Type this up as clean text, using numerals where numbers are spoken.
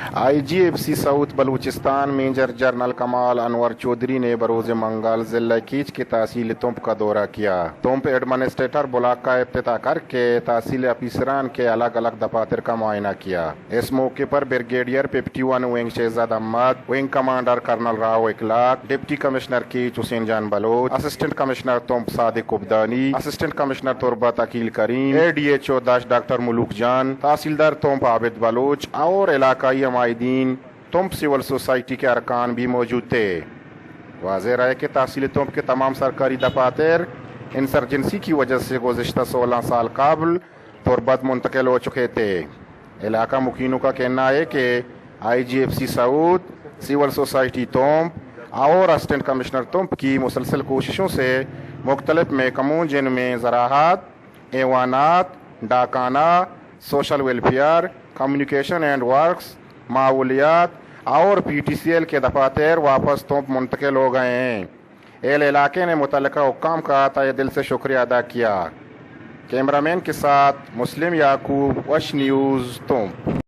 IGFC south Balochistan major general Kamal Anwar Chaudhary ने बरोज मंगल जिला कीच की तहसील तुंप का दौरा किया। तुंप एडमिनिस्ट्रेटर ब्लॉक का इफ्तिताह करके तहसील अफसरान के अलग अलग दफातर का मुआयना किया। इस मौके पर brigadier 51 wing Shahzad Ahmed, wing commander colonel Rao Ikhlaq, deputy commissioner Kech Hussain Jan Baloch, assistant commissioner Tump Sadiq Ubdani, assistant commissioner Turbat Aqeel Karim, ADHO Dasht doctor Malook Jan, तहसीलदार तुंप आबिद बलोच और इलाकाई अमायदीन तुंप सिविल सोसाइटी के अरकान भी मौजूद थे। वाज़ेह रहे कि तहसील तुंप के तमाम सरकारी दफातर इंसर्जेंसी की वजह से गुज़िश्ता 16 साल कबल तुरबत मुंतकिल हो चुके थे। इलाका मुकीनों का कहना है कि IGFC साउथ, सिविल सोसाइटी तुंप और असिस्टेंट कमिश्नर तुंप की मुसलसल कोशिशों से मुख्तलिफ महकमों जिनमें ज़राअत, ऐवानात, डाकाना, social welfare, communication and works, माहौलियात और PTCL के दफातर वापस तुंप मुंतकिल हो गए हैं। एल इलाके ने मुतल्लिका हुक्काम का तहे दिल से शुक्रिया अदा किया। कैमरामैन के साथ मुस्लिम याकूब, वश न्यूज़ तुंप।